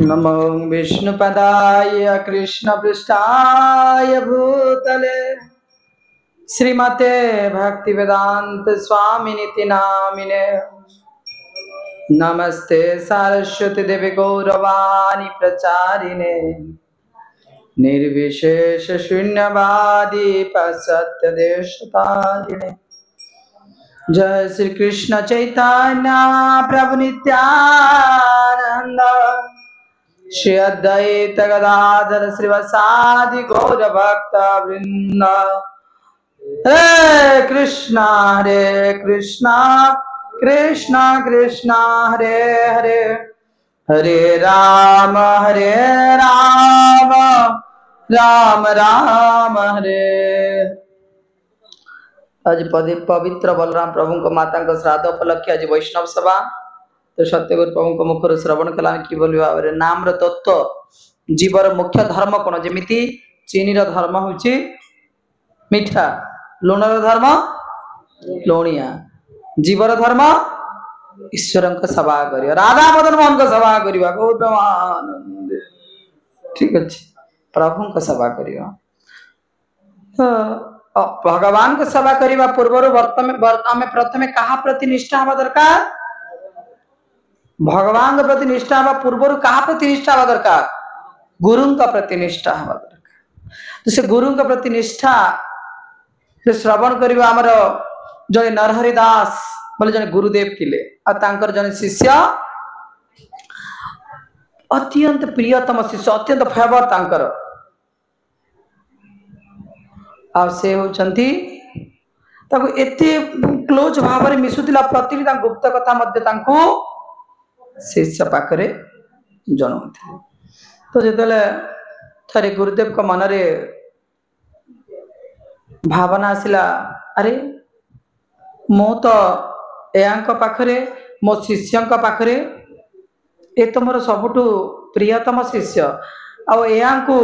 नमो विष्णुपदाय कृष्णपृष्ठाय भूतले श्रीमते भक्तिवेदांत स्वामिनिति नामिने नमस्ते सरस्वती देवी गौरवाणी प्रचारिणे निर्विशेष शून्यवादी पाश्चात्य देशतारिणे जय श्री कृष्ण चैतन्य प्रभु नित्यानंद श्री अद्वैत गदाधर श्रीवासादि गौर भक्त वृंद हरे कृष्णा कृष्णा कृष्णा हरे हरे हरे राम राम राम हरे। आज पवित्र बलराम प्रभु को माता श्राद्ध उपलक्षे आज वैष्णव सभा तो सत्यगुरु प्रभु मुखर श्रवण कला कि भाव नाम तत्व जीवर मुख्य धर्म कौन जमी चीनी धर्म हूँ मीठा लुणर धर्म लुणिया जीवर धर्म ईश्वर सेवा कर राधा मदन मोहन को सेवा करवा गौतमानंद ठीक अच्छे प्रभु को सेवा कर भगवान को सेवा करने पूर्व आम प्रथम क्या प्रति निष्ठा हवा दरकार भगवान के प्रति निष्ठा हवा पूर्व क्या प्रति निष्ठा हवा दरकार गुरु का प्रति निष्ठा हवा दरकार तो से गुरु का प्रति निष्ठा से श्रवण करवा आमर जड़े नरहरि दास बोले जड़े गुरुदेव थिले और जड़े शिष्य अत्यंत प्रियतम शिष्य अत्यंत फेवर तांकर आ से होचंती ताको एते क्लोज भाव में मिसुतिला प्रति गुप्त कथा मध्य तांको शिष्य पाखरे जनाउथिले तो जेतले थरे गुरुदेव को मन रे भावना आसिला अरे मो तो यांक पाखरे मो शिष्य पाखरे ए तो मोर सबुठु प्रियतम शिष्य आ यांकु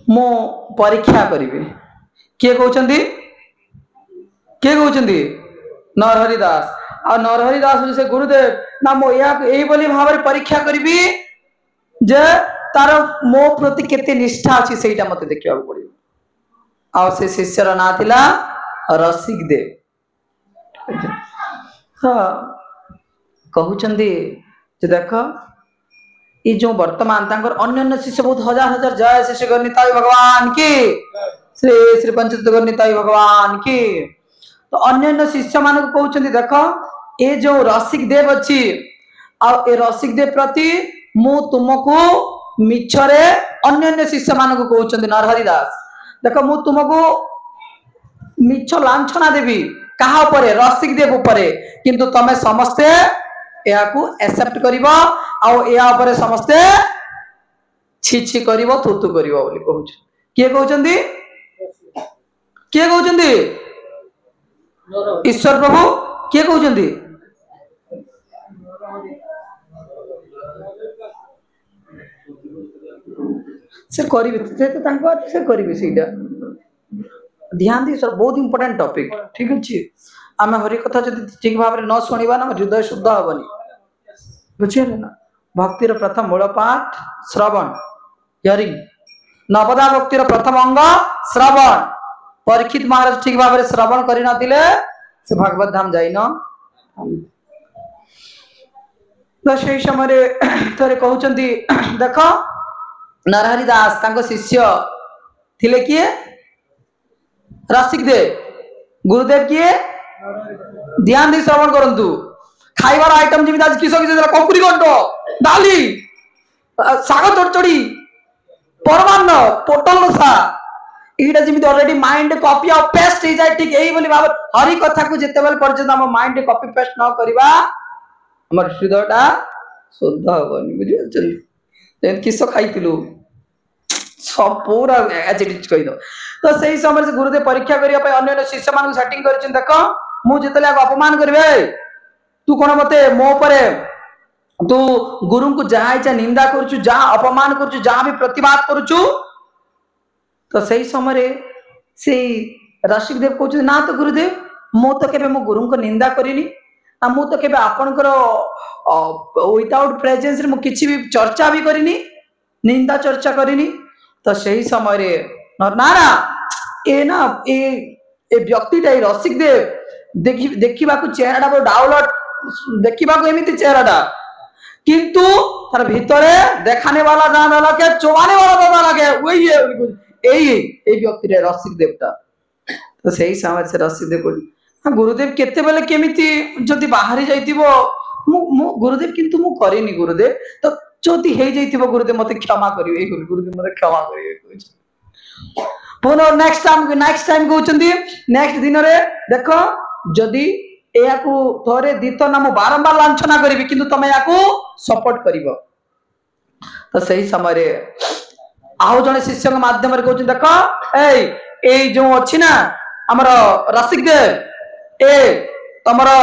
मो परीक्षा करी किए कहते नरहरि दास आ नरहरि दास से गुरुदेव ना मो यही भाव में परीक्षा करी जे तार मो प्रति केते निष्ठा अच्छी से मत देखा पड़ो आ से शिष्यर ना थिला रसिक देव कहते देख ये जो वर्तमान अन्य शिष्य बहुत हजार हजार जय शिष्य गणिताई भगवान की श्री श्री पंचत गणिताई भगवान की तो अन्य शिष्य मान कहते देख ये जो रसिक देव अच्छी ए रसिक देव प्रति मु तुमको मिछरे अन्य शिष्य मान कहते नरहरि दास देख मु तुमको मिछ लांछना देवी कहा उपरे रसिक देव उपरे किंतु तमे समस्ते याकू एक्सेप्ट करिबा आ या उपरे समस्ते छी छी करिवो थुतु करिवो बोली कहउछ किए कहउछंदी ईश्वर प्रभु किए कहउछंदी से करिवे सेटा ध्यान दी सर बहुत इंपोर्टेंट टॉपिक ठीक अछि आम हरि कथा जदि ठीक भाव में न शुणा ना हृदय शुद्ध हेनी बुझे ना भक्तिर प्रथम मूल पाठ श्रवण हियरिंग नवदा भक्तिर प्रथम अंग श्रवण परीक्षित महाराज ठीक भाव में श्रवण करि नथिले से भागवत धाम जाइन तो से समय थरे कहउचंती देख नरहरि दास तांको शिष्य थिले किए रसिक देव गुरुदेव किए ध्यान दे श्रवण करंतु खाइबार आइटम जेमिति आज किस किस कंकुड़ी घंट डाली साग चढ़चड़ी परमान्न पोटल रसा एटा जेमिति ऑलरेडी माइंड कॉपी और पेस्ट हो जाए ठीक एही बोली भाव हरि कथा को जेते बेल पर्यंत हम माइंड कॉपी पेस्ट न करबा हमर हृदयटा शुद्ध होबनी बुझियछन जेन किस खाइतिलु सब पूरा एजिट कहि दो तो सही समय से गुरुदेव परीक्षा करिया पे अन्य शिष्य मान सेटिंग करछन देख मु जेतले अपमान करबे तू कोन मते मो परे तू गुरु को जहाँ इच्छा निंदा करुचु जहाँ अपमान करुचु जहाँ भी प्रतिवाद करुचु तो सही समय से रसिक देव कहते ना तो गुरुदेव मु तो केबे मो गुरु को निंदा करिनी आ मु तो केबे आपनकर विदाउट प्रेजेंस मु किछि भी चर्चा भी करिनी निंदा चर्चा करिनी तो सही समय रे ना ना ए ना ए व्यक्तिटा रसिक देव देखा चेहरा डाउनलोड देखा एमती चेहरा किंतु तार भितरे देखाने वाला जाने लगे चोवाने वाला दादा लगे वही है यही व्यक्ति रसिक देवता तो सही समय से रसिक देव हाँ गुरुदेव केते बेले केमिति जदि बाहरी जाइतिबो मु गुरुदेव किंतु मु करिनी गुरुदेव तो जदि हे जाइतिबो गुरुदेव मते क्षमा करिवे गुरुदेव मते क्षमा करिवे पुनः नेक्स्ट टाइम कहउचंदी नेक्स्ट दिन रे देखो जदि एयाकू थोरे दित नाम बारंबार लांछना करिवि किंतु तमे याकू सपोर्ट करिवो तो सही समय रे आउ जने शिष्य के माध्यम रे कहउचंदी देखो ए जो अछि ना हमर रसिक देव ए तमरो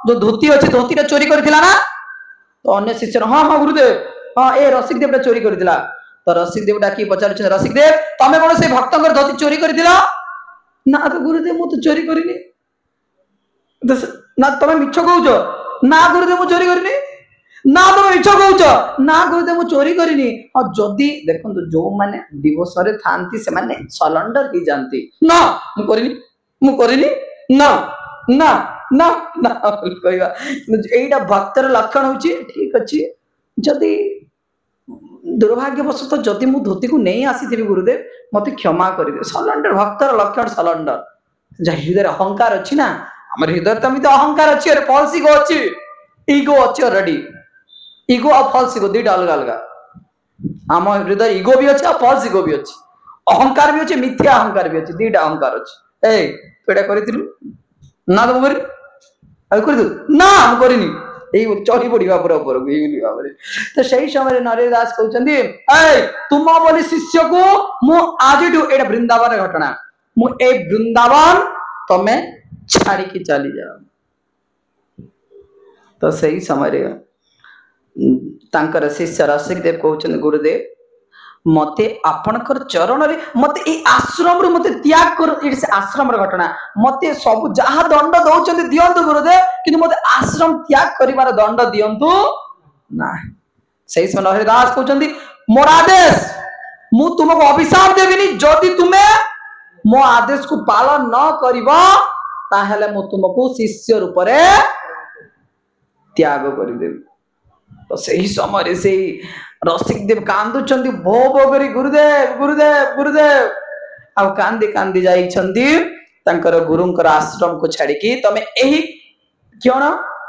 जो धोती अछि धोतीटा चोरी करथिला ना तो अन्य शिष्य हां हां गुरुदेव हां ए रसिक देवटा चोरी करथिला तो रसिक देव डाकी पचार रसिक देव तमे कोन से भक्तंकर धोती चोरी करथिला ना तो गुरुदेव मु तो चोरी करिनी ना तमे मिछ कहउछो ना गुरुदेव मु चोरी करिनी ना तमे मिछ कहउछो ना गुरुदेव मु चोरी करिनी और जदी देखंतु जो माने दिवस रे थांती से माने सरेंडर ही जानती ना मु करिनी ना ना ना ना कहवा एटा भक्तर लक्षण होची ठीक अछि जदी दुर्भाग्यवशत जदि मु धोती को नहीं आसी गुरुदेव मते क्षमा कर दे सलेंडर भक्तर लक्षण सलेंडर जा हृदय अहंकार अच्छी ना हमर हृदय तो अहंकार अच्छी अरे फॉल्स इगो अच्छी ईगो अच्छी ऑलरेडी ईगो और फॉल्स इगो दुईटा अलग अलग आम हृदय ईगो भी अच्छी और फॉल्स ईगो भी अच्छी अहंकार भी अच्छी मिथ्या अहंकार भी अच्छी दुईटा अहंकार अच्छी ए तू एटा करिथिलु ना तो कर ना हम करिनी चढ़ी पड़ा पूरा ऊपर तो सही समय नरेश दास कहते तुम बोली शिष्य को मु आज एटा वृंदावन घटना मु ए वृंदावन तमे छाड़ी की चली जाओ तो सही समय तांकर शिष्य रसिक देव कहते गुरुदेव मते आपणकर चरण रे मते ए आश्रम रे मते त्याग कर ए आश्रम रे घटना मते सब जहा दंड दउचंती दियंतु गुरुदेव किंतु मते आश्रम त्याग करिवार दंड दियंतु ना सही समय हरिदास कहउचंती मोर आदेश मु तुमको अभिशाप देबिनी जदि तुमे मो आदेश को पालन न करिवो ताहेले मु तुमको शिष्य रूप रे त्याग करि देबी तो सही समय से रसिक देव कांदुचंदी भो भो करी गुरुदेव गुरुदेव गुरुदेव आ कांदी कांदी जाइछंदी तांकर गुरुंकर आश्रम को छाड़ी की तमे एही क्यों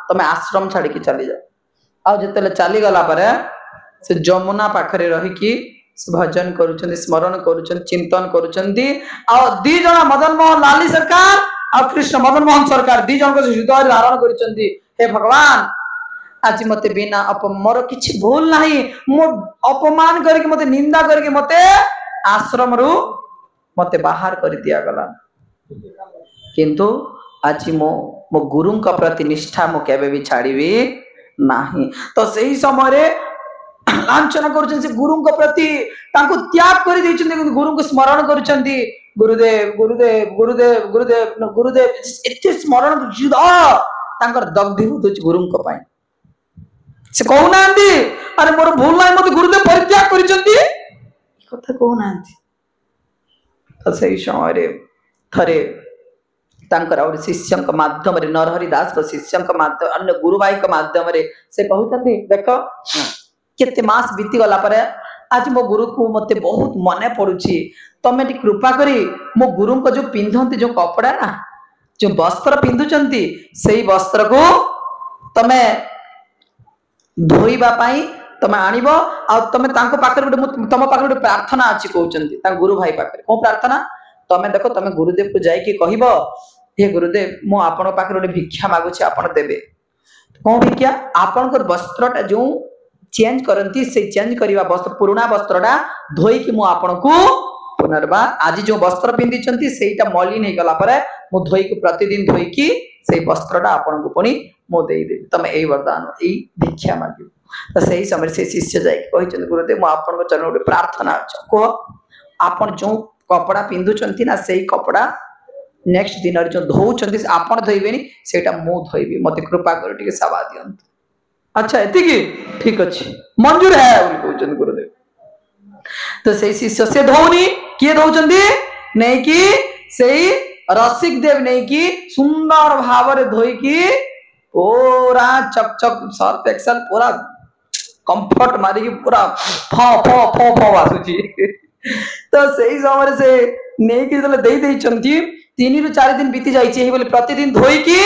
तमे आश्रम छाड़ी की चली जाओ आ जतले चली गला परे से जमुना पाखरे रही की भजन करूचंदी स्मरण करूचंदी चिंतन करूचंदी आ दी जना मदन मोहन लाली सरकार आ कृष्ण मदन मोहन सरकार दी जन को हृदय धारण करूचंदी हे भगवान आज मते बिना मोर किछि भूल नाही मो अपमान करके मते निंदा करके मते आश्रम रु मते बाहर कर दिया गला किंतु आज मो गुरु का प्रति निष्ठा मो केबे भी छाड़ीबी नाही तो सही समय रे लांछना करूछन से गुरु का प्रति तांको त्याग कर दैछन गुरु को स्मरण करूछंती गुरुदेव गुरुदेव गुरुदेव गुरुदेव गुरुदेव एते स्मरण हृदय तांकर दग्धीभूत होछ गुरु को पाई से कहूना अरे मोर भूल ना मत गुरुदेव परित्याग करिसंती कथा कहूना तो सही समय थरे तांकर और शिष्य माध्यम रे नरहरि दास को शिष्य माध्यम अन्य गुरु भाई को माध्यम रे से कहउतंती देखो केते मास बीती गला परे आज मो गुरु को मते बहुत मने पड़ुची तमे टी कृपा करी मो गुरु को जो पिंधंती जो कपड़ा ना जो वस्त्र पिंधुचंती सेही वस्त्र को तमे धोइबा पाई तमे आनिबो आ तमे तांको पाकर तम पाकर गोटे प्रार्थना अछि कहउचंती ता गुरु भाई पाकर को प्रार्थना तमे देखो तमे गुरुदेव को जाई कि कहिबो हे गुरुदेव मो आपण पाकर गोटे भिक्षा मागुछि आपण देबे को भिक्षा आपण को वस्त्रटा जो चेंज करंती से चेंज करिवा वस्त्र पुराना वस्त्रटा धोई कि मो आपण को पुनर्बार आज जो वस्त्र पिंदिचंती सेटा मलिन हे गला परे मो धोई को प्रतिदिन धोई कि से वस्त्रटा आपण को पणी मो देई दे तमे एई वरदान एई भिक्षा मागि तो सही समय से शिष्य जाय कहिचन गुरुदेव मो आपण को चरण गोटे प्रार्थना अछि को आपण जो कपड़ा पिंदुचंती ना सेई कपड़ा नेक्स्ट दिन जो धोउचंती आपण धोइबेनी सेटा मो धोइबी मते कृपा कर टिके सभा दियंत अच्छा एतिकी ठीक अच्छे मंजूर है बोली कहउछन गुरुदेव। तो से शिष्य से धौनी किए दौचंदी नहीं कि सेई रसिक देव नहीं कि सुंदर भाव धोई कि पूरा चक चक सर्फ एक्सेल पूरा कंफर्ट मारी पूरा फ फ फ फ आसुची। तो सही समय से नहीं कि जले देई देई चंती 3 रु 4 दिन बीती जाई छी बोले प्रतिदिन धोई कि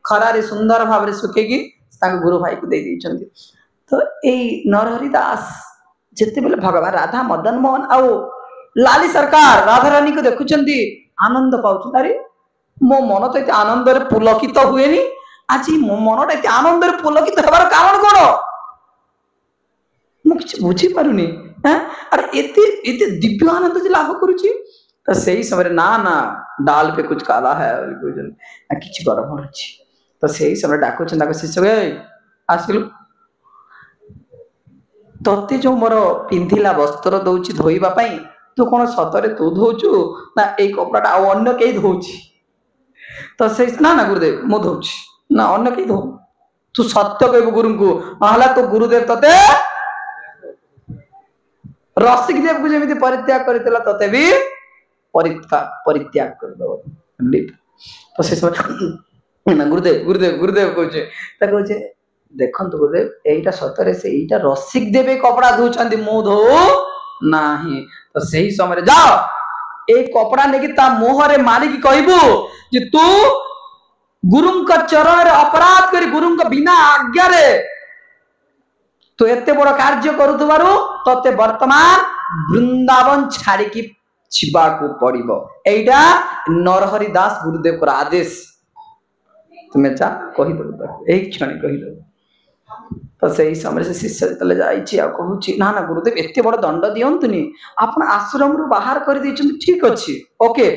खरारे सुंदर भाव रे सुकेगी तांग गुरु भाई को देई देई चंती। तो एई नरहरि दास जेते बेले भगवान राधा मदन मोहन आउ लाली सरकार राधा रानी को देखुचंती आनंद पाउछ। अरे मो मन तो एते आनंद रे पुलकित हुएनी आज मो मनटा एते आनंद रे पुलकित हेबार कारण कोन मु किछ बुझी पारुनी। अरे एते एते दिव्य आनंद जे लाभ करूची। तो सही समय ना ना डाल पे कुछ काला है किछ गरम अछि। तो सही समय डाकुचन ताको शिष्य गे आसिलु तोते जो मोर पिंधिला वस्त्र दउची धोइबा पई तू कोन सतरे तू धोचु ना ए कपड़ाटा आ अन्य केई धोची। तो से ना ना गुरुदेव मु धोची ना अन्य केई धो तू सत्य कहबो गुरु को नहला तो गुरुदेव तते रसिक देव को जेमिति परित्याग करतिला तते भी परित्याग कर दो। तो से ना गुरुदेव गुरुदेव गुरुदेव कहछे ता कहछे देखंतु गुरुदेव एइटा सतरे से एइटा रसिक देवे कपड़ा धोचंदी मु धो नाही। तो सही समय जा ए कपड़ा नेकी ता मोहरे मारी की कहबू जे तू गुरुंक चरण रे अपराध करी गुरुंक बिना आज्ञा रे तो एते बड़ कार्य करूथबारु तते वर्तमान वृंदावन छाड़ी की छिबा को पड़िबो। एइटा नरहरि दास गुरुदेव को आदेश तुम्हें जा कहि दो एक क्षण कहि दो। तो सही समय से शिष्य तले जाइछि आ कहूछि ना ना गुरुदेव एते बड़ दंड दियंतुनी आपण आश्रम रु बाहर कर दैछन ठीक अछि ओके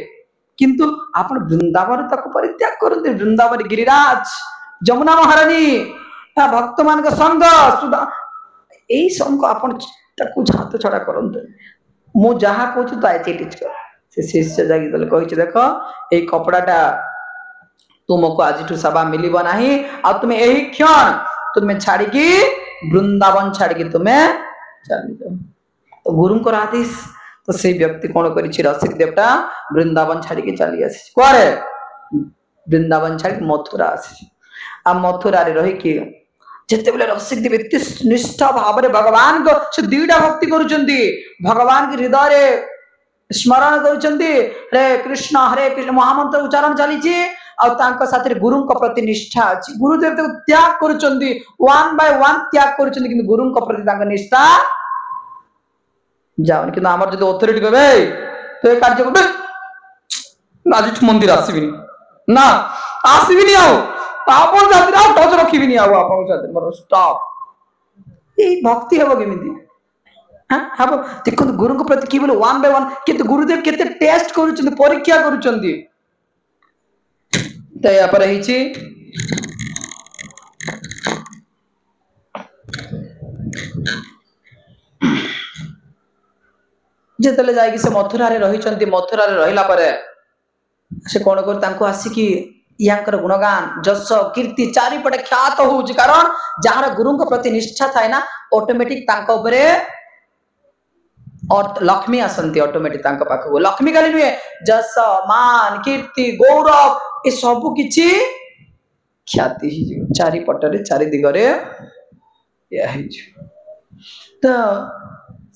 किंतु आपण वृंदावन तक परित्याग करते वृंदावन गिरिराज जमुना महारानी भक्त मान का संग सुधा एई संग आपण ताकू हाथ छड़ा करंते मु जहा कहूछु ताई टीच कर। से शिष्य जागी तले कहिछि देखो ए कपड़ाटा तुमको आज सभा मिलिबो नाही आ तुमे एही क्षण तुम्हें छाड़ी की वृंदावन छाड़ी की तुम्हें चली जाओ। तो गुरु को आदेश तो से व्यक्ति कौन करी रसिक देवता वृंदावन छाड़ी के चली आसी कुआरे वृंदावन छाड़ी मथुरा आसी आ मथुरा रे रही कि जेते बेले रसिक देव एते निष्ठा भाव रे भगवान को से दीडा भक्ति करूचंदी भगवान के हृदय रे स्मरण करूचंदी हरे कृष्ण महामंत्र उच्चारण चली छी और तांको साथरे गुरु को प्रति निष्ठा अछि गुरुदेव तो त्याग करूचंदी वन बाय वन त्याग करूचंदी किंतु गुरु को प्रति तांको निष्ठा जाओ किंतु हमर जदि अथॉरिटी कहबे तो ए कार्य करबे आज मंदिर आसीबिनी ना आसीबिनी आउ आपन जाति आ टच रखिबिनी आउ आपन जाति मोर स्टॉप ए भक्ति हेबो केमिति हां हबो देखो गुरु को प्रति की बोले वन बाय वन किंतु गुरुदेव केते टेस्ट करूचंदी परीक्षा करूचंदी। तो यहाँ पर जिते जाइए से मथुरा रे रही मथुरा रे रहिला परे से कौन कर तांको आसिकी यांकर गुणगान जस कीर्ति चारिपटे ख्यात होउची कारण जहार गुरु को प्रति निष्ठा थाए ना ऑटोमेटिक तांको उपरे और लक्ष्मी आसंती ऑटोमेटिक तांको पाखो लक्ष्मी खाली नुहे जस मान कीर्ति गौरव ए सब किछि ख्याति ही चारि पटरे चारि दिगरे या ही तो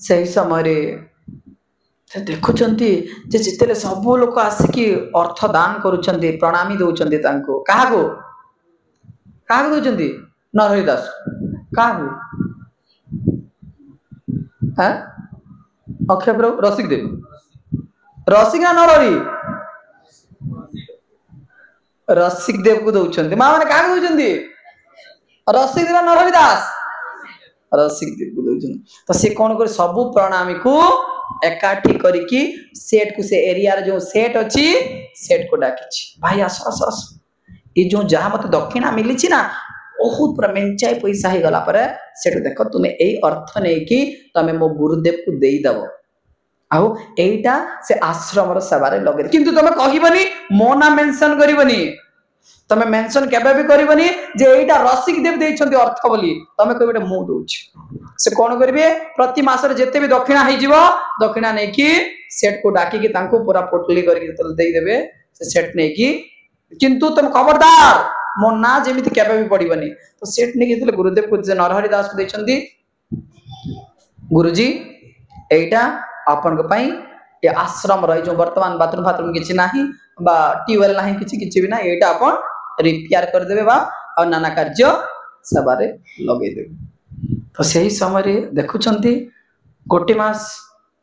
सही समय रे देखुचंती जे जितेले सब लोक आसिकी अर्थ दान करूचंती प्रणामी दउचंती तांको काहाको काहाको दउचंती नरहरि दास काहाको हैं अक्षय प्रभु रसिक देव रसिक ना नरहरि रसिक देव को दउचंती मां माने काहाको दउचंती रसिक देव नरहरि दास रसिक देव को दउचंती। तो से कोन कर सब प्रणामी को एकाठी करिकी सेट को से एरिया रे जो सेट अछि सेट को डाकिछि भाई आस आस आस ए जो जहा मते दक्षिणा मिली छी ना बहुत पूरा मेंचाई पैसा हे गला पर सेट देखो तुमे एई अर्थ नै कि तमे मो गुरुदेव को देई दबो आउ एइटा से आश्रम रो सेवा रे लगे किंतु तमे कहिबनी मो ना मेंशन करिवनी तमे मेंशन केबे भी करबनी जे एटा रसिक देव देइछन्ती अर्थ बोली तमे कहबे मु दोछि से कोन करबे प्रति मास रे जते भी दक्षिणा हे जीवो दक्षिणा नै कि सेट को डाकी कि तांको पूरा पोटली करके तल देई देबे से सेट नै कि किंतु तुम खबरदार मो ना जेमिति केबे भी पड़िबनी तो सेट नै कि गुरुदेव को जे नरहरि दास को देइछन्ती गुरुजी एटा आपन को पई ये आश्रम रही जो वर्तमान बाथरूम फाथरूम किछि नाही बा ट्यूबवेल नाही किछि भी ना एटा अपन रिपेयर कर देबे बा और नाना कार्य सबारे लगे देबे तो सही समय रे देखुछन्ती गोटे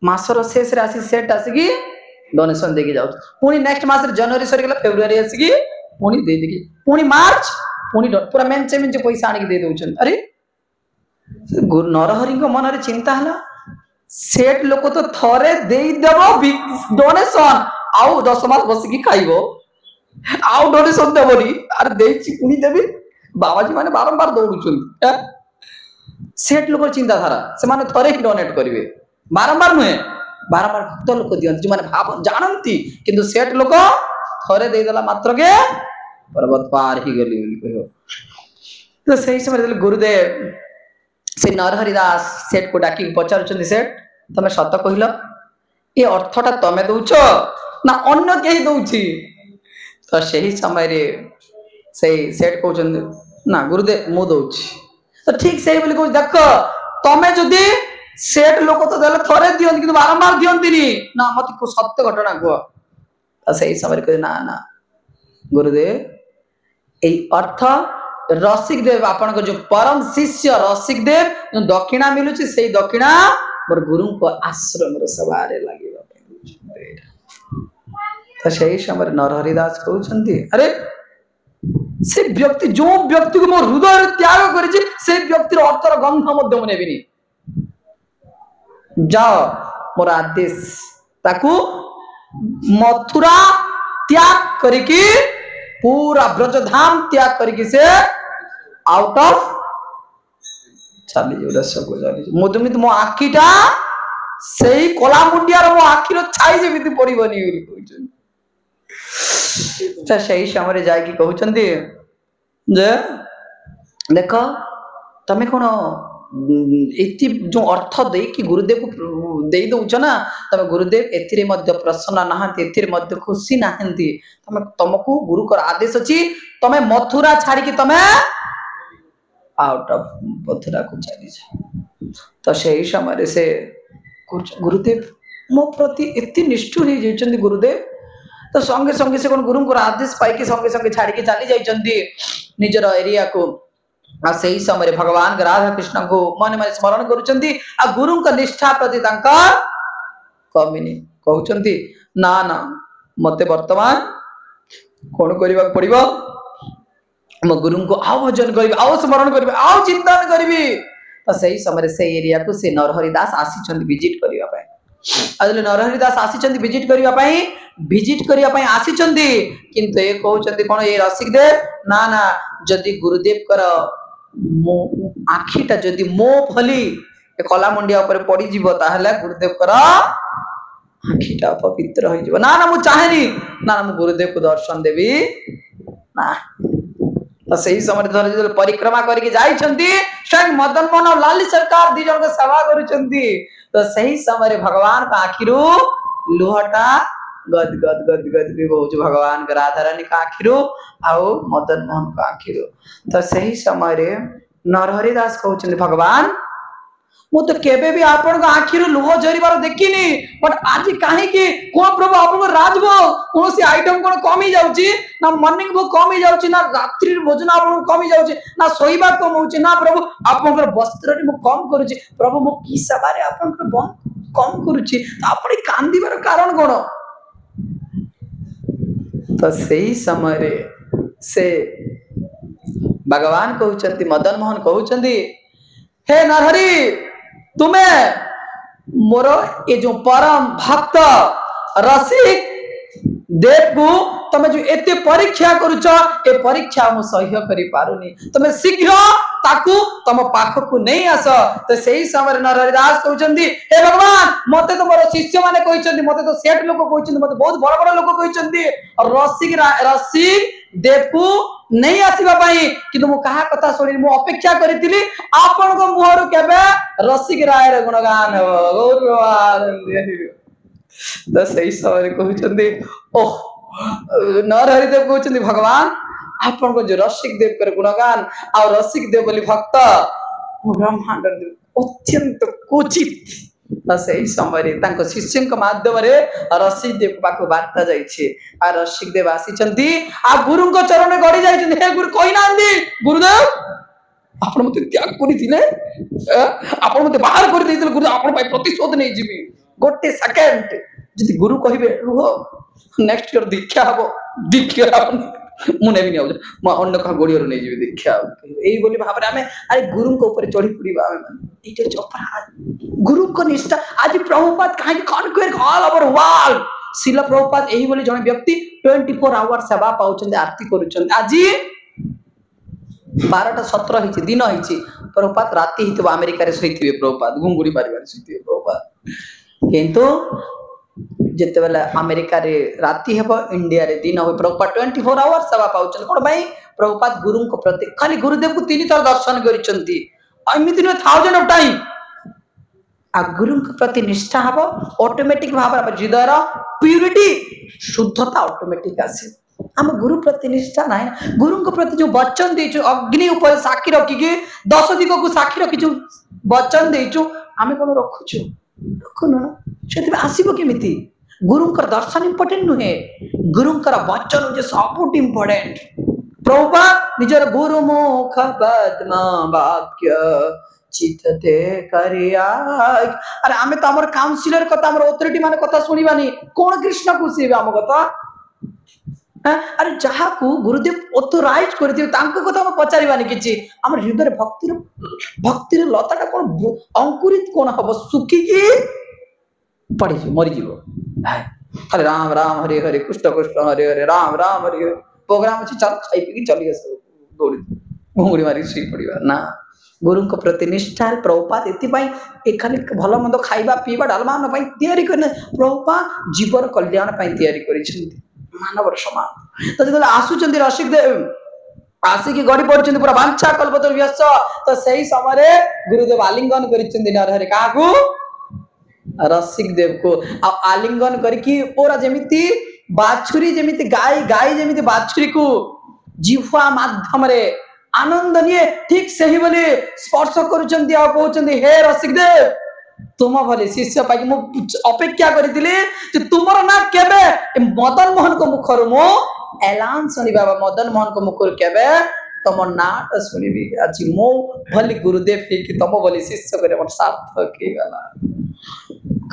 मासर शेष राशि सेट आसिकी डोनेशन देके जाउ पुनी नेक्स्ट मास रे जनवरी सरी गेला फेब्रुवारी आसिकी पुनी दे देकी पुनी मार्च पुनी पूरा मेंचे पैसा आनी दे दउछन अरे गुरु नरहरि को मन रे चिंता हला सेट लोक तो थरे दे देबो डोनेशन आउ 10 मास बसिकी खाइबो आउ डोनेशन देबोनी अरे देछि पुनी देबी बाबाजी माने बारंबार दौड़ुछन सेट लोक चिंताधारा से माने थरे ही डोनेट करिवे बारंबार नुहे बारंबार भक्त लोक दियन जो माने भाव जानंती किंतु सेट लोक थरे दे देला मात्र के पर्वत पार ही गली कहियो तो सही समय गुरुदेव से नरहरि दास सेट को डाकी पचारुछन सेट तमे सत कहिलो ए अर्थटा तमे दउछ ना अन्य केही दउछि तो सही समय रे से सेट कहउछन ना गुरुदेव मु दउछि तो ठीक सही बोली कहउछ देख तमे जदी सेट लोक तो देले थरे दियन किंतु बारंबार दियंतिनी ना मते को सत्य घटना को तो सही समय रे ना ना गुरुदेव ए अर्थ रसिक देव आपन को जो परम शिष्य रसिक देव जो दक्षिणा मिलुची से दक्षिणा मोर गुरु को आश्रम रे सवारे लागिबा तो सही समय नरहरि दास कहउछन्ती अरे से व्यक्ति जो व्यक्ति को मोर हृदय त्याग करिछि से व्यक्ति रो अर्थ रो गंध मध्य मने बिनी जाओ मोर आदेश ताकू मथुरा त्याग करिकि पूरा ब्रजधाम त्याग करिकि से आउट ऑफ चली जोरा सब जानि मुदमित मो आखीटा सेही कोला मुंडिया रो मो आखी रो छाई जेमिति पड़िबनी बोली कहउछन त सही समय रे जाय कि कहउछन्ती जे देखो तमे कोन एति जो अर्थ दे कि गुरुदेव को दे दउछ ना तमे गुरुदेव एथिरे मध्य प्रसन्न नाहंती एथिरे मध्य खुशी नाहंती तमे तुमको गुरु कर आदेश अछि तमे मथुरा छाड़ी कि तमे आउट ऑफ मथुरा को चली जा तो सही समय से गुरुदेव मो प्रति एति निष्ठुर हे जइचंदी गुरुदेव तो संगे संगे से कोन गुरु को आदेश पाई कि संगे संगे छाड़ी कि चली जाइचंदी निजर एरिया को आ सही समय भगवान राधा कृष्ण को मन मन स्मरण करूचंती आ गुरु का निष्ठा प्रति तांकर कमिनी कहउचंती ना ना मते वर्तमान कोन करिबा पड़िबो म गुरु को आओ भजन करिबी आओ स्मरण करिबी आओ चिंतन करिबी तो सही समय से एरिया को से नरहरि दास आसीचंती विजिट करिबा पय आदले नरहरि दास आसीचंती विजिट करिबा पय आसीचंती किंतु ए कहउचंती कोन ए रसिक देव ना ना जदि गुरुदेव कर मो आखीटा जदि मो भली ए कला मुंडिया ऊपर पड़ी जीवो ताहले गुरुदेव कर आखीटा पवित्र होई जीवो ना ना मु चाहेनी ना मु गुरुदेव को दर्शन देबी ना तो सही समय धर परिक्रमा करके जाइछंती स्वयं मदन मोहन और लाली सरकार दी जन के सेवा करूछंती तो सही समय भगवान का आखिरु लोहटा गद गद गद गद भी बहु भगवान का राधा रानी का आखिरु आउ मदन मोहन का आखिरु तो सही समय रे नरहरि दास कहउछन भगवान मु तो केबे भी आपन का आखिरु लोह झरिबार देखिनी बट आज काहे कि कोन प्रभु आपन राजभोग कोन से आइटम कोन कमी जाउची ना मॉर्निंग भोग कमी जाउची ना रात्रि भोजन आपन कमी जाउची ना सोइबा कम होउची ना प्रभु आपन वस्त्र रे मु कम करूची प्रभु मु की सबारे आपन कम करूची आपन कांदीबार कारण कोन तो सही समय रे से भगवान कहउचंती मदन मोहन कहउचंती हे नरहरि तुम्हें मोर ये जो परम भक्त रसिक देव को तमे जो एते परीक्षा करूछ ए परीक्षा मु सह्य करि पारुनी तमे शीघ्र ताकू तम पाख को नहीं आस तो सही समय नरहरि दास कहउचंती हे भगवान मते तो मोर शिष्य माने कहउचंती मते तो सेठ लोक कहउचंती मते बहुत बड़ बड़ लोक कहउचंती और रसिक देव को नहीं आसीबा पई किंतु मु कहा कथा सुनी मु अपेक्षा करितिली आपन को मुहर केबे रसिक राय रे गुणगान हो तो सही समय कहउचंदी ओह नरहरिदेव कहउचंदी भगवान आपन को जो रसिक देव कर गुणगान आ रसिक देव बोली भक्त ब्रह्मांड अत्यंत क्वचित सही समय शिष्य माध्यम रसिक देव पाख वार्ता जाइए आ रसिक देव आसी आ गुरु चरण गड़ी जाइए गुरु कही ना गुरुदेव आप मत त्याग कर मत बाहर कर गुरुदेव आप प्रतिशोध नहीं जी गोटे सेकेंड जी गुरु कहे रुह नेक्स्ट इयर दीक्षा हम दीक्षा मुझे भी नहीं अन्न कहा गोड़ियों नहीं जी दीक्षा यही भाव में अरे गुरु ऊपर चढ़ी पड़ा अपराध गुरु को निष्ठा आज प्रभुपाद कहीं कॉन्क्वेर ऑल ओवर वर्ल्ड शिला प्रभुपाद यही बोली जने व्यक्ति 24 आवर सेवा पाउछन आरती करूछन आज 12:17 हिची दिन हिची प्रभुपाद राती हितबो अमेरिका रे सहितबे प्रभुपाद गुंगुड़ी परिवार सहितबे प्रभुपाद किंतु जेते बेला अमेरिका रे राती हेबो इंडिया रे दिन हो प्रभुपाद 24 आवर सेवा पाउछन कोन भाई प्रभुपाद गुरु को प्रति खाली गुरुदेव को 3 थर दर्शन करिसंती एमिति न 1000 ऑफ टाइम आ गुरु के प्रति निष्ठा हम ऑटोमेटिक भाव हृदयर प्यूरिटी शुद्धता ऑटोमेटिक आसे आम गुरु प्रति निष्ठा ना गुरु के प्रति जो वचन देचु अग्नि ऊपर साक्षी रखिकी 10 दिग को साक्षी रखिचु वचन देचु आमे कोन रखुचु रखुना सेति आसीबो केमिति गुरु का दर्शन इंपोर्टेंट नुहे गुरु का वचन जे सबुट इंपोर्टेंट प्रभुपाद निजर गुरु मुख पद्म वाक्य चितते करिया अरे आमे तो हमर काउंसिलर कथा हमर ऑथोरिटी माने कथा सुनिबानी कोन कृष्ण खुशी हम कथा अरे जहा को गुरुदेव ऑथोराइज करथि तांको कथा हम पचारिबानी किछि हमर हृदय भक्तिर लताटा कोन अंकुरित कोन हबो सुखी की पड़ी मरि जीवो खाली राम राम हरे हरे कृष्ण कृष्ण हरे हरे राम राम हरे हरे प्रोग्राम अछि चल खाई पी चली आस दौड़ी घुंगुड़ी मारी सुई पड़िबा ना गुरु को प्रति निष्ठा प्रभुपाद एति खाली भल मंद खाइबा पीवा डालमा तैयारी करने प्रभुपाद जीवन कल्याण तैयारी मानव समाज तो जो आसुचंदी रसिक देव आसिकी गड़ी पड़छन पूरा वांछा कल्पतर व्यस्त तो सही समय गुरुदेव आलिंगन करिछन नरहरि काकू रसिक देव को आ आलिंगन करके पूरा जेमिति बाछुरी जेमिति गाय गाय जेमिति बाछुरी को जिह्वा माध्यम रे आनंद निये ठीक सही बोले स्पर्श करुचंदी आ कहउचंदी हे रसिक देव तुम भले शिष्य पाई मु अपेक्षा करितिले जे तुमरो ना केबे मदन मोहन को मुखर मो ऐलान सुनी बाबा मदन मोहन को मुखर केबे तुम नाट सुनिबी आज मो भली गुरुदेव के तुम भली शिष्य करे मन सार्थक के गला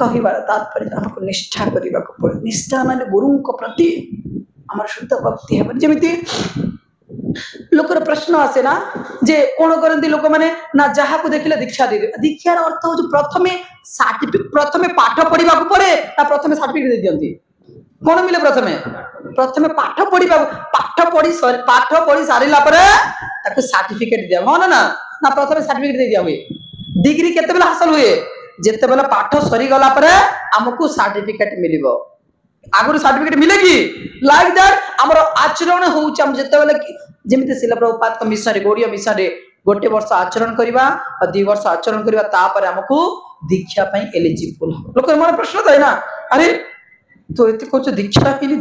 कहिबार तात्पर्य हमको निष्ठा करिबा को पड़े निष्ठा माने गुरु को प्रति हमर शुद्ध भक्ति है जेमिति लोकर प्रश्न आसे ना जे कोन करंती लोक माने ना जहा को देखिले दीक्षा दे दीक्षार अर्थ हो जो प्रथमे सर्टिफिकेट प्रथमे पाठ पढिबा को पड़े ना प्रथमे सर्टिफिकेट दे दियंती कोन मिले प्रथमे पाठ पढी सारिला परे ताको सर्टिफिकेट दिया हो ना प्रथमे सर्टिफिकेट दे दिया हुए डिग्री केते बेला हासिल हुए जेते बेला पाठ सरी गला परे हमको सर्टिफिकेट मिलिबो आगुर सर्टिफिकेट मिले कि लाइक दैट हमर आचरण होउछ हम जेते बेला जेमिति शिला प्रभुपाद को मिशन रे गोडिया मिशन रे गोटे वर्ष आचरण करिबा और 2 वर्ष आचरण करिबा तापर हमको दीक्षा पई एलिजिबल लोक मन प्रश्न थाय ना अरे तो एते कोच दीक्षा केली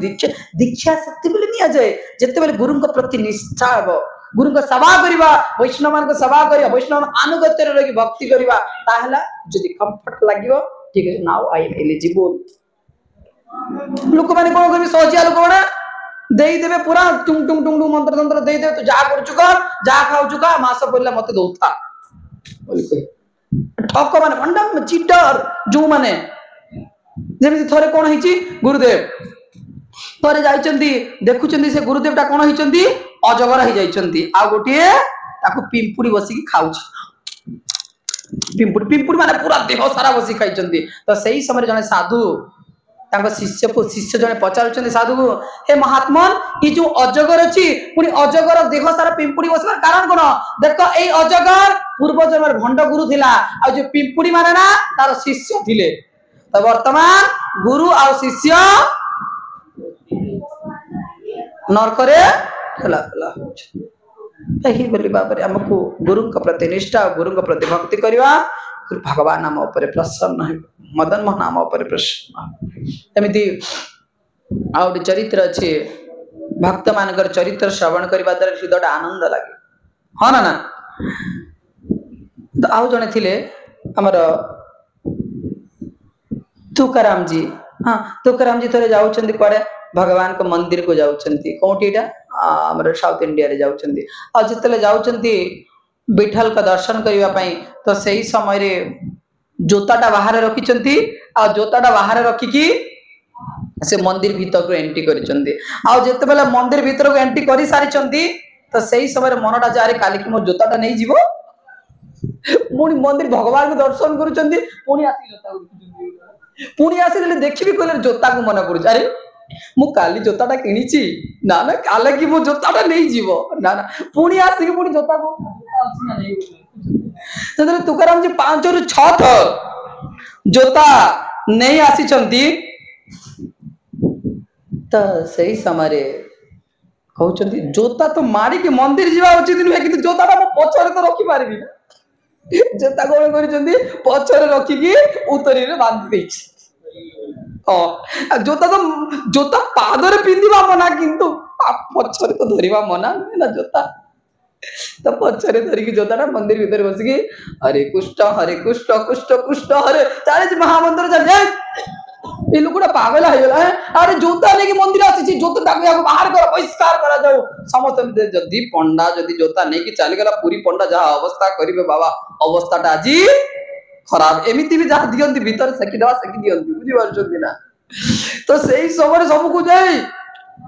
दीक्षा सत्य बोले निया जाए जेते बेले गुरु को प्रति निष्ठा हो गुरु को सेवा करिबा वैष्णव मान को सेवा करिया वैष्णव अनुगत्य रे लगी भक्ति करिबा ताहला जदी कंफर्ट लागिवो ठीक है नाउ आई एम एलिजिबल लोक माने कोन करबी सोचिया लोक कोन देई देबे पूरा टुंग टुंग टुंग मंत्र तंत्र देई देबे तू जा कर चुका जा खाऊ चुका मास पड़ला मते दोथा बोली कोई ठक माने भंडम चिटर जो माने जेमिति थरे कोन हिची गुरुदेव थरे जाइचंती देखुचंती से गुरुदेव ता कोन हिचंती अजगर ही जाइचंती आ गोटिए ताको पिंपुड़ी बसी खाउछ पिंपुड़ी माने पूरा देह सारा बसी खाइचंती तो सही समय जने साधु शिष्य जने पचार साधु को हे महात्मन ये जो अजगर अच्छी पुणी अजगर देह सारा पिंपुड़ी बसवार कारण कौन देख ए अजगर पूर्व जन्म भंड गुरु थिला आ जो पिंपुड़ी माने ना तार शिष्य थिले तो वर्तमान गुरु आ शिष्य नरकरे ଠେଲା ପେଲା ହଉଛନ୍ତି। ଏହିଭଳି ଭାବରେ ଆମକୁ ଗୁରୁଙ୍କ ପ୍ରତି ନିଷ୍ଠା ଗୁରୁଙ୍କ ପ୍ରତି ଭକ୍ତି କରିବା, ଭଗବାନ ଆମ ଉପରେ ପ୍ରସନ୍ନ ହେବେ, ମଦନ ମୋହନ ଆମ ଉପରେ ପ୍ରସନ୍ନ ହେବେ। ଏମିତି ଆଉ ଗୋଟେ ଚରିତ୍ର ଅଛି, ଭକ୍ତ ମାନଙ୍କର ଚରିତ୍ର ଶ୍ରବଣ କରିବା ଦ୍ୱାରା ହୃଦୟଟା ଆନନ୍ଦ ଲାଗେ, ହଁ ନା ନା। ଆଉ ଜଣେ ଥିଲେ ଆମର ତୁକାରାମଜୀ। ହଁ, ତୁକାରାମଜୀ ଥରେ ଯାଉଛନ୍ତି କୁଆଡେ ଭଗବାନଙ୍କ ମନ୍ଦିରକୁ ଯାଉଛନ୍ତି, କୋଉଠି ଏଇଟା ଆମର ସାଉଥ ଇଣ୍ଡିଆରେ ଯାଉଛନ୍ତି। ଆଉ ଯେତେବେଳେ ଯାଉଛନ୍ତି ବିଠଲଙ୍କ ଦର୍ଶନ କରିବା ପାଇଁ, ତ ସେଇ ସମୟରେ ଜୋତାଟା ବାହାରେ ରଖିଛନ୍ତି, ଆଉ ଜୋତାଟା ବାହାରେ ରଖିକି ସେ ମନ୍ଦିର ଭିତରକୁ ଏଣ୍ଟ୍ରି କରିଛନ୍ତି। ଆଉ ଯେତେବେଳେ ମନ୍ଦିର ଭିତରକୁ ଏଣ୍ଟ୍ରି କରି ସାରିଛନ୍ତି, ତ ସେଇ ସମୟରେ ମନଟା ଯାରେ କାଲିକି ମୋ ଜୋତାଟା ନେଇଯିବ, ପୁଣି ମନ୍ଦିର ଭଗବାନଙ୍କୁ ଦର୍ଶନ କରୁଛନ୍ତି, ପୁଣି ଆସିକି ଜୋତାକୁ ଦେଖୁଛନ୍ତି, ପୁଣି ଆସିଲେ ଦେଖିବି କହିଲେ ଜୋତାକୁ ମନେ ପଡୁଛି, ଆରେ ମୁଁ କାଲି ଜୋତାଟା କିଣିଛି, ନା ନା କାଲିକି ମୋ ଜୋତାଟା ନେଇଯିବ, ନା ନା ପୁଣି ଆସିକି ପୁଣି ଜୋତାକୁ ଯେତେବେଳେ ତୁକାରାମଜୀ 5ରୁ 6 ଥର ଜୋତା ନେଇ ଆସିଛନ୍ତି, ତ ସେଇ ସମୟରେ କହୁଛନ୍ତି ଜୋତା ତ ମାରିକି ମନ୍ଦିର ଯିବା ଉଚିତ ନୁହେଁ, କିନ୍ତୁ ଜୋତାଟା ମୁଁ ପଛରେ ତ ରଖିପାରିବି ନା। ଜୋତା କଣ କରିଛନ୍ତି, ପଛରେ ରଖିକି ଉତ୍ତରୀରେ ବାନ୍ଧି ଦେଇଛି। ଜୋତା ପାଦରେ ପିନ୍ଧିବା ମନା, କିନ୍ତୁ ପଛରେ ତ ଧରିବା ମନା ନୁହେଁ ନା ଜୋତା। ତ ପଛରେ ଧରିକି ଜୋତାଟା ମନ୍ଦିର ଭିତରେ ବସିକି ହରେ କୃଷ୍ଣ କୃଷ୍ଣ କୃଷ୍ଣ ହରେ ଚାଲିଛି ମହାମନ୍ତ୍ର ଚାଲିଛି। ଏ ଲୋକଟା ପାଗଳ ହେଇଗଲା, ଆରେ ଜୋତା ନେଇକି ମନ୍ଦିର ଆସିଛି, ଜୋତା ତାକୁ ବାହାର କର, ବହିଷ୍କାର କରାଯାଉ। ସମସ୍ତେ ଯଦି ପଣ୍ଡା ଯଦି ଜୋତା ନେଇକି ଚାଲିଗଲା, ପୁରୀ ପଣ୍ଡା ଯାହା ଅବସ୍ଥା କରିବେ ବାବା, ଅବସ୍ଥାଟା ଆଜି ଖରାପ। ଏମିତି ବି ଯାହା ଦିଅନ୍ତି ଭିତରେ ସେକି ଦେବା ସେକି ଦିଅନ୍ତି, ବୁଝିପାରୁଛନ୍ତି ନା। ତ ସେଇ ସମୟରେ ସବୁକୁ ଯାଇ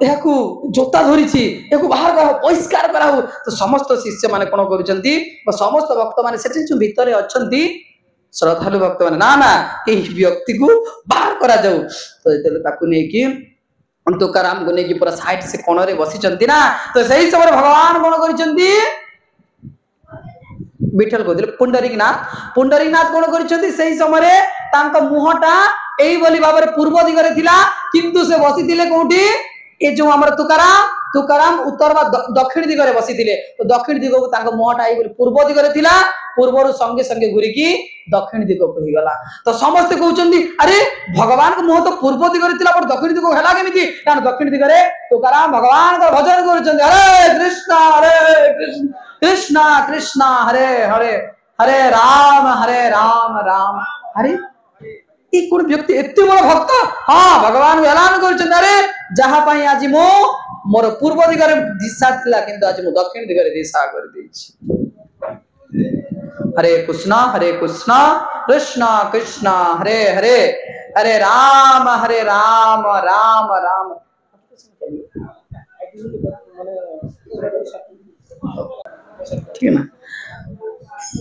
ଏହାକୁ ଜୋତା ଧରିଛି, ଏହାକୁ ବାହାର କରା, ବହିଷ୍କାର କରାହଉ। ତ ସମସ୍ତ ଶିଷ୍ୟ ମାନେ କଣ କରୁଛନ୍ତି, ସମସ୍ତ ଭକ୍ତ ମାନେ ସେଠି ଯୋଉ ଭିତରେ ଅଛନ୍ତି ଶ୍ରଦ୍ଧାଳୁ ଭକ୍ତ ମାନେ, ନା ନା ଏହି ବ୍ୟକ୍ତିକୁ ବାହାର କରାଯାଉ। ତ ଯେତେବେଳେ ତାକୁ ନେଇକି ତୁକାରାମକୁ ନେଇକି ପୁରା ସାଇଡ ସେ କୋଣରେ ବସିଛନ୍ତି ନା, ତ ସେଇ ସମୟରେ ଭଗବାନ କଣ କରିଛନ୍ତି, ବିଠଲ କହୁଥିଲେ ପୁଣ୍ଡରୀକନାଥ କଣ କରିଛନ୍ତି, ସେଇ ସମୟରେ ତାଙ୍କ ମୁହଁଟା ଏଇଭଳି ଭାବରେ ପୂର୍ବ ଦିଗରେ ଥିଲା, କିନ୍ତୁ ସେ ବସିଥିଲେ କୋଉଠି, ଏ ଯୋଉ ଆମର ତୁକାରାମ ଉତ୍ତର ବା ଦକ୍ଷିଣ ଦିଗରେ ବସିଥିଲେ। ତ ଦକ୍ଷିଣ ଦିଗକୁ ତାଙ୍କ ମୁହଁଟା ଏଇଭଳି ପୂର୍ବ ଦିଗରେ ଥିଲା, ପୂର୍ବରୁ ସଙ୍ଗେ ସଙ୍ଗେ ଘୁରିକି ଦକ୍ଷିଣ ଦିଗକୁ ହେଇଗଲା। ତ ସମସ୍ତେ କହୁଛନ୍ତି ଆରେ ଭଗବାନଙ୍କ ମୁହଁ ତ ପୂର୍ବ ଦିଗରେ ଥିଲା, ବଟ ଦକ୍ଷିଣ ଦିଗକୁ ହେଲା କେମିତି, କାରଣ ଦକ୍ଷିଣ ଦିଗରେ ତୁକାରାମ ଭଗବାନଙ୍କର ଭଜନ କରୁଛନ୍ତି, ହରେ କୃଷ୍ଣ କୃଷ୍ଣ କୃଷ୍ଣ ହରେ ହରେ, ହରେ ରାମ ରାମ ହରେ। ଏ କୋଣ ବ୍ୟକ୍ତି ଏତେ ବଡ ଭକ୍ତ, ହଁ ଭଗବାନ ଏଲାନ କରୁଛନ୍ତି, ଆରେ ଯାହା ପାଇଁ ଆଜି ମୁଁ ମୋର ପୂର୍ବ ଦିଗରେ ଦିଶା ଥିଲା, କିନ୍ତୁ ଆଜି ମୁଁ ଦକ୍ଷିଣ ଦିଗରେ ଦିଶା କରିଦେଇଛି। ହରେ କୃଷ୍ଣ କୃଷ୍ଣ କୃଷ୍ଣ ହରେ ହରେ, ହରେ ରାମ ରାମ ରାମ। ठीक है ना।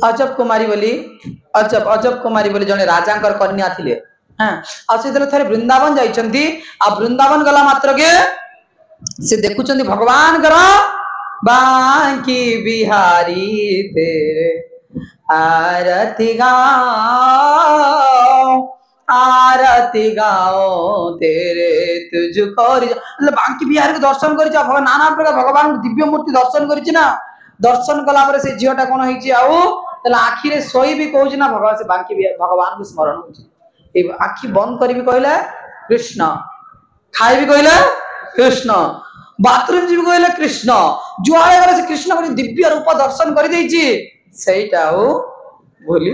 अजब कुमारी बोली जने राजांकर कन्या थिले, हां आ से थरे वृंदावन जाइछंती। आ वृंदावन गला मात्र के से देखुचंती भगवान कर बांकी बिहारी तेरे आरती गाओ तेरे तुझको, मतलब बांकी बिहारी को दर्शन करी भगवान नाना प्रकार भगवान दिव्य मूर्ति दर्शन करी ना। दर्शन कला पर से झीटा कौन होइछि आउ तला आखि रे सोई भी कहउछि ना, भगवान से बांकी भी भगवान को स्मरण होछि। ए आखि बंद करी भी कहले कृष्ण, खाई भी कहले कृष्ण, बाथरूम जी भी कहले कृष्ण, जुआले गले से कृष्ण को दिव्य रूप दर्शन करि दैछि, सेइटा हो बोली।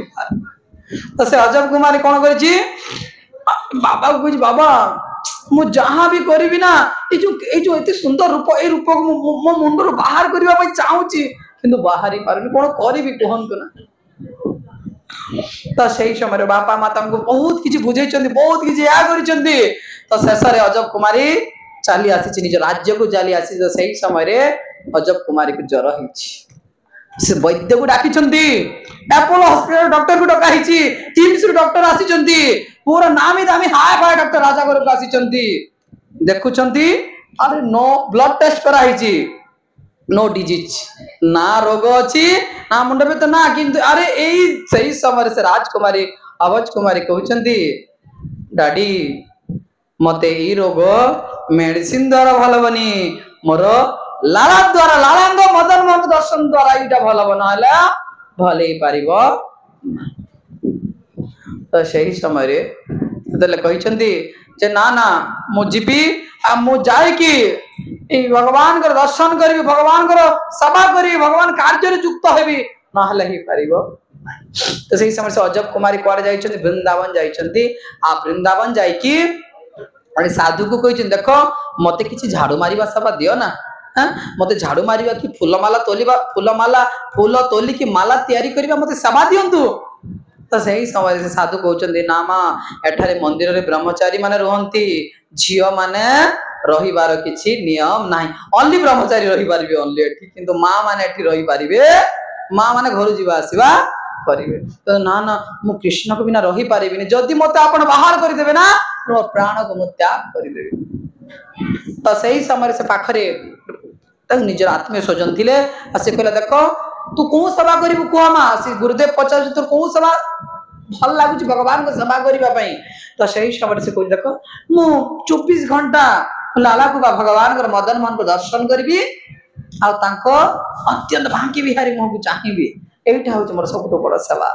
तो से अजब कुमारी कौन करिछि, बाबा को कहछि बाबा मु जहां भी करिबि ना, ए जो एते सुंदर रूप, ए रूप को मो मुंडर बाहर करबा पई चाहूची, किंतु बाहरी पारबी कोन करिबि कहंतु ना। तो सही समय बापा माता को बहुत किछि बुझैछंती, बहुत किछि या करिछंती। तो शेष रे अजब कुमारी चली आसी निज राज्य को चली आसी। तो सही समय रे अजब कुमारी को ज्वर हिछि, से वैद्य को डाकिछंती, एपोलो हॉस्पिटल डॉक्टर को डकाइछि, टीम्स रो डॉक्टर आसीछंती, पूरा नामी दामी हाय फाय डॉक्टर राजा घर को आसीछंती। देखुछंती अरे नो ब्लड टेस्ट कराइछि, नो डिजीज, ना रोग अछि ना मुंड में तो ना, किंतु अरे एई सही समय से राजकुमारी अवज कुमारी कहउछंती डैडी मते ई रोग मेडिसिन द्वारा भलबनी, मोर लाला द्वारा लालांग मदन मोहन दर्शन द्वारा एटा भल हब ना भल ही पारिब। तो सही समय रे तले कहिसंती जे ना ना मु जीबी आ मु जाय कि ए भगवान कर दर्शन करबी भगवान कर सेवा करबी भगवान कार्य रे युक्त हेबी ना हले ही पारिब। तो सही समय से अजब कुमारी कुआरे जाइछंती वृंदावन जाइछंती आ वृंदावन जाई कि अरे साधु को कहिछन देखो मते किछि झाड़ू मारिबा सेवा दियो ना हां मते झाड़ू मारिबा कि फूलमाला तोलिबा फूलमाला फूल तोली कि माला तयारी करबा मते सेवा दियंतु। तो सही समय से साधु कहते ना माँ एठारे मंदिर रे ब्रह्मचारी माने रुहंती झियो माने रहिबार किछि नियम नाही ओनली ब्रह्मचारी रहि पारिबे ओनली एठी किंतु माँ माने एठी रहि पारिबे माँ माने घर जीवा आसीबा करिवे। तो ना ना मु कृष्ण को बिना रहि पारिबिनी जदि मते आपण बाहर करि देबे ना तो प्राण को मु त्याग करि देबे। तो सही समय से पाखरे तक निजर आत्मीय स्वजन थिले आ से कहला देखो तू को सेवा करिबु कोमा से गुरुदेव पचास तू को सेवा भल लागुची भगवान को सेवा करिबा पई। तो सही समय से कोइ देखो मु 24 घंटा लाला को भगवान को मदन मोहन को दर्शन करबी आ तांको अत्यंत बांकी बिहारी मो को चाहिबी एटा होछ मोर सबटो बड़ सेवा।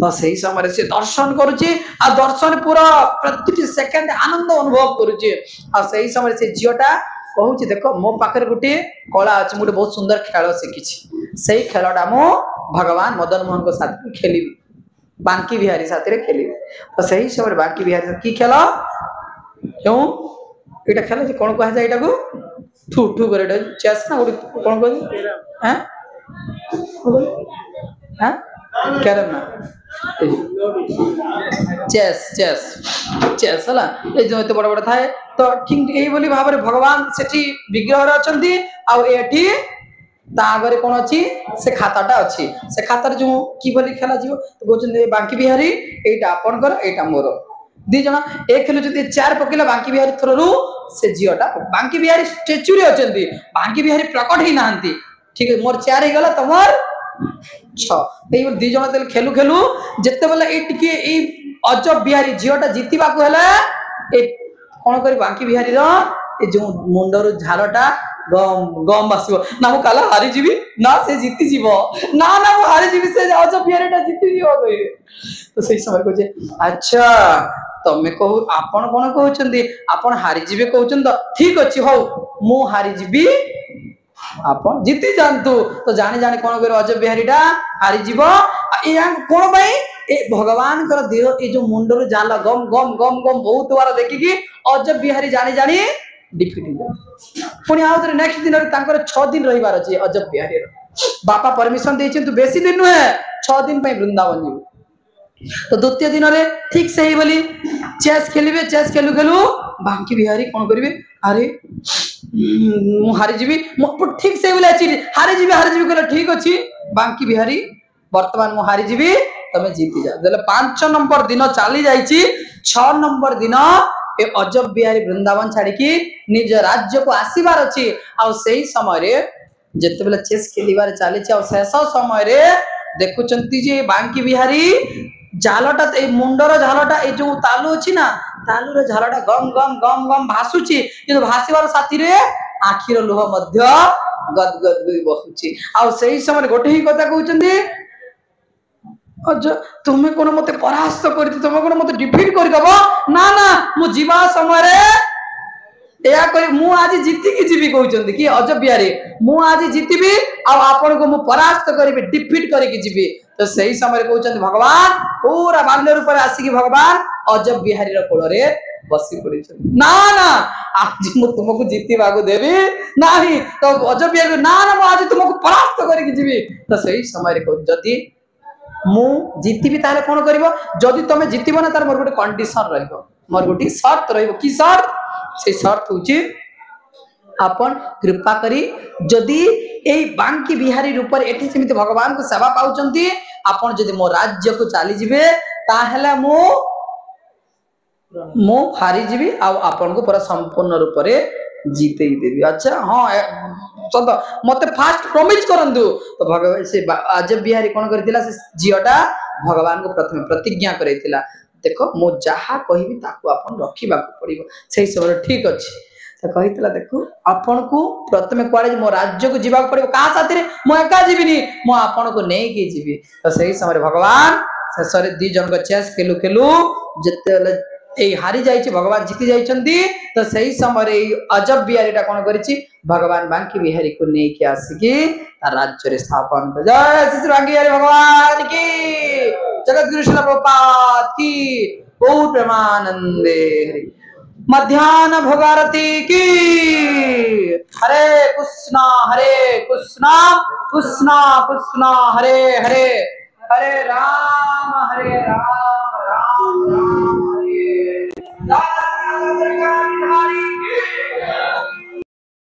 तो सही समय से दर्शन करूची आ दर्शन पूरा प्रति सेकंड आनंद अनुभव करूची आ सही समय से जियोटा कहूची देखो मो पाखरे गुटे कला अछि मुटे बहुत सुंदर खेल शिखिछि सेही खेलटा मो भगवान मदन मोहन को साथ खेलिबी बांकी बिहारी साथ रे खेलिबी। तो सही समय बांकी बिहारी की खेल क्यों एटा खेल जे कोन कहा जाय एटा को ठू ठू करे एटा चेस ना कोन कहै हैं हैं कैरम ना चेस चेस चेस हला ए जो एते बड़ बड़ थाए। तो ठीक एही बोली भाबरे भगवान सेठी विग्रह रे अछंती आ एठी तागरे कोन अछि से खाताटा अछि से खातार जो की बोली खेला जीव तो गोचन बांकी बिहारी एटा आपन कर एटा मोर दी जना एक खेल जति चार पकेला बांकी बिहारी थररु से जियोटा बांकी बिहारी स्टैच्यू रे अछंती बांकी बिहारी प्रकट ही नाहंती ठीक है मोर चार हे गला तमर 6 एई दी जना तेल खेलु खेलु जत्ते बेला ए टिके ए अजब बिहारी जियोटा जीतिबा को हला ए कोन करी बांकी बिहारी रो ए जो मुंडरो झालटा गम गम बसिबो ना मु काला हारी जीवी ना से जीती जीवो ना ना मु हारी जीवी से अजब बिहारीटा जीती जीवो कहिरे। तो सही समय को जे अच्छा तमे कहू आपण कोन कहउचंदी आपण हारी जीवे कहउचन तो ठीक अछि हो मु हारी जीवी आपण जीती जानतु। तो जाने जाने कोन करे अजब बिहारीटा हारी जीवो या कोन भाई ए भगवान कर देह ए जो मुंडरो जाला गम गम गम गम बहुत बार देखि कि अजब बिहारी जानी जानी डिफीट हो पुनी आउ रे नेक्स्ट दिन रे तांकर 6 दिन रहिबार अछि अजब बिहारी बापा परमिशन देछन तू बेसी दिन नुहे 6 दिन पे वृंदावन जीव। तो द्वितीय दिन रे ठीक से ही बोली चेस खेलिबे चेस खेलु खेलु बांकी बिहारी कोन करिवे अरे मु हारी जीवी ठीक से बोले अछि हारी जीवी कहले ठीक अछि बांकी बिहारी वर्तमान मु हारी जीवी तमे जीति जा देले 5 नंबर दिन चली जाईची 6 नंबर दिन ए अजब बिहारी वृंदावन छाड़ी की निज राज्य को आसीबार अछि आ सेही समय रे जते बेला चेस खेलिबार चली छी आ शेष समय रे देखुचंती जे बांकी बिहारी झालटा ए मुंडर झालटा ए जो तालु अछि ना तालु रे झालटा गम गम गम गम भासुची किंतु भासीबार साथी रे आखिर लोह मध्य गद गद बहुची आ सेही समय गोटे ही कथा कहउचंती अच्छा तुम्हें कोन मते परास्त करती तुम कोन मते डिफीट कर दबो ना ना मु जीवा समय रे या कहि मु आज जीति की जीवी कहउचंती कि अजब बिहारी मु आज जीतिबी आ आपन को मु परास्त करबी डिफीट करी की जीवी। तो सही समय कहउचंती भगवान पूरा बाल्य रूप रे आसी की भगवान अजब बिहारी रो कोल रे बसी पड़िछन ना ना आज मु तुमको जीतिबा को देबी नाही तो अजब बिहारी ना ना मु आज तुमको परास्त करी की जीवी। तो सही समय रे कहउ जदी मु जीतिबी ताले कोन करबो जदी तमे जीतिबो ना तार मोर गोटे कंडीशन रहइबो मोर गोटे शर्त रहइबो की शर्त से शर्त होची आपन कृपा करी जदी एई बांकी बिहारी रूप रे एठी समिति भगवान को सेवा पाउचंती आपन जदी मो राज्य को चली जिवे ताहेला मो हारी जीवी आ आपन को पूरा संपूर्ण रूप रे जीते ही देबी। अच्छा हां सद मते फास्ट प्रॉमिस करंदु तो भगवान से अजब बिहारी कोन करथिला से जियोटा भगवान को प्रथम प्रतिज्ञा करैथिला देखो मो जहा कहिबी ताको आपन रखिबा को पड़िबो सेही सब ठीक अछि। तो कही देखो आपण को प्रथम कुआड़े मो राज्य को जीवा पड़ो क्या साथी मु एका जीविनी मु आपण को नहीं जीवी तो सही समय भगवान शेष में दी जन चेस खेलु खेलु जिते हारी जाइए भगवान जीति जाइछंती तो सही समय अजब बिहारी कौन करिछि भगवान बांकी बिहारी को लेकिन आसिकी राज्य स्थापन कर जय श्री बांकी बिहारी भगवान की जगत गुरु श्रील प्रभुपाद की बहुत प्रेमानंदे मध्याह्न भोगारती की हरे कृष्णा कृष्णा कृष्णा कृष्णा हरे हरे हरे राम